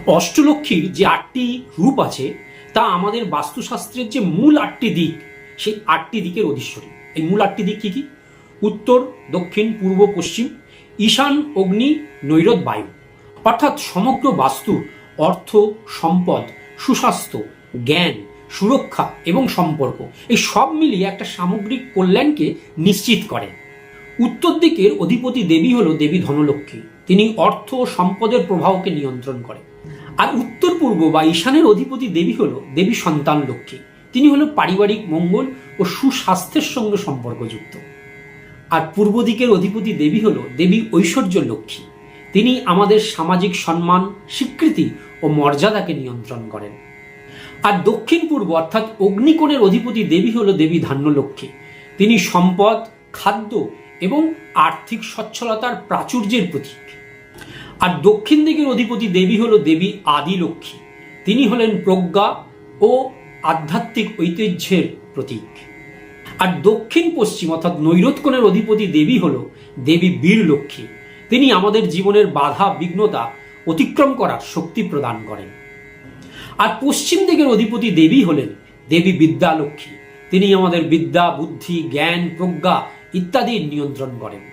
অষ্টলক্ষ্মীর যে 8টি রূপ আছে তা আমাদের বাস্তুশাস্ত্রের যে মূল 8টি দিক, সেই 8টি দিকের অধীশ্বরী। এই মূল 8টি দিক কি কি? উত্তর, দক্ষিণ, পূর্ব, পশ্চিম, ঈশান, অগ্নি, নৈরত, বায়ু। অর্থাৎ সমগ্র বাস্তু অর্থ, সম্পদ, সুস্বাস্থ্য, জ্ঞান, সুরক্ষা এবং সম্পর্ক এই সব মিলিয়ে একটা সামগ্রিক কল্যাণকে নিশ্চিত করে। উত্তর দিকের অধিপতি দেবী হল দেবী ধনলক্ষ্মী। তিনি অর্থ ও সম্পদের প্রবাহকে নিয়ন্ত্রণ করে। আর উত্তর পূর্ব বা ঈশানের অধিপতি দেবী হল দেবী সন্তান লক্ষ্মী। তিনি হল পারিবারিক মঙ্গল ও সুস্বাস্থ্যের সঙ্গে সম্পর্কযুক্ত। আর পূর্ব দিকের অধিপতি দেবী হল দেবী ঐশ্বর্য লক্ষ্মী। তিনি আমাদের সামাজিক সম্মান, স্বীকৃতি ও মর্যাদাকে নিয়ন্ত্রণ করেন। আর দক্ষিণ পূর্ব অর্থাৎ অগ্নিকোণের অধিপতি দেবী হল দেবী ধান্যলক্ষ্মী। তিনি সম্পদ, খাদ্য এবং আর্থিক সচ্ছলতার প্রাচুর্যের প্রতীক। আর দক্ষিণ দিকের অধিপতি দেবী হল দেবী আদিলক্ষ্মী। তিনি হলেন প্রজ্ঞা ও আধ্যাত্মিক ঐতিহ্যের প্রতীক। আর দক্ষিণ পশ্চিম অর্থাৎ নৈরত কোণের অধিপতি দেবী হল দেবী বীরলক্ষ্মী। তিনি আমাদের জীবনের বাধা বিঘ্নতা অতিক্রম করার শক্তি প্রদান করেন। আর পশ্চিম দিকের অধিপতি দেবী হলেন দেবী বিদ্যালক্ষ্মী। তিনি আমাদের বিদ্যা, বুদ্ধি, জ্ঞান, প্রজ্ঞা ইত্যাদির নিয়ন্ত্রণ করেন।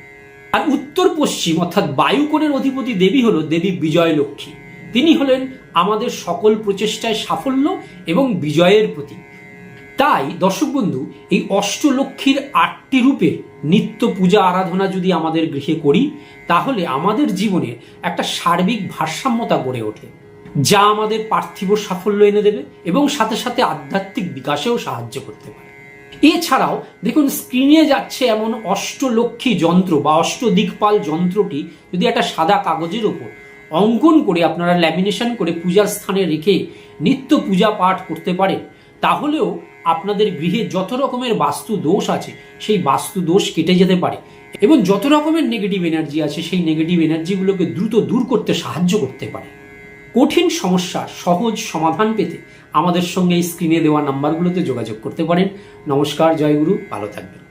আর উত্তর পশ্চিম অর্থাৎ বায়ুকোণের অধিপতি দেবী হল দেবী বিজয়লক্ষ্মী। তিনি হলেন আমাদের সকল প্রচেষ্টায় সাফল্য এবং বিজয়ের প্রতীক। তাই দর্শক বন্ধু, এই অষ্টলক্ষ্মীর 8টি রূপের নিত্য পূজা আরাধনা যদি আমাদের গৃহে করি, তাহলে আমাদের জীবনে একটা সার্বিক ভারসাম্যতা গড়ে ওঠে, যা আমাদের পার্থিব সাফল্য এনে দেবে এবং সাথে সাথে আধ্যাত্মিক বিকাশেও সাহায্য করতে পারে। এছাড়াও দেখুন, স্ক্রিনে যাচ্ছে এমন অষ্টলক্ষ্মী যন্ত্র বা অষ্টদিকপাল যন্ত্রটি যদি একটা সাদা কাগজের ওপর অঙ্কন করে আপনারা ল্যামিনেশন করে পূজার স্থানে রেখে নিত্য পূজা পাঠ করতে পারেন, তাহলেও আপনাদের গৃহে যত রকমের বাস্তু দোষ আছে সেই বাস্তু দোষ কেটে যেতে পারে এবং যত রকমের নেগেটিভ এনার্জি আছে সেই নেগেটিভ এনার্জিগুলোকে দ্রুত দূর করতে সাহায্য করতে পারে। কঠিন সমস্যার সহজ সমাধান পেতে আমাদের সঙ্গে এই স্ক্রিনে দেওয়া নাম্বারগুলোতে যোগাযোগ করতে পারেন। নমস্কার, জয়গুরু, ভালো থাকবেন।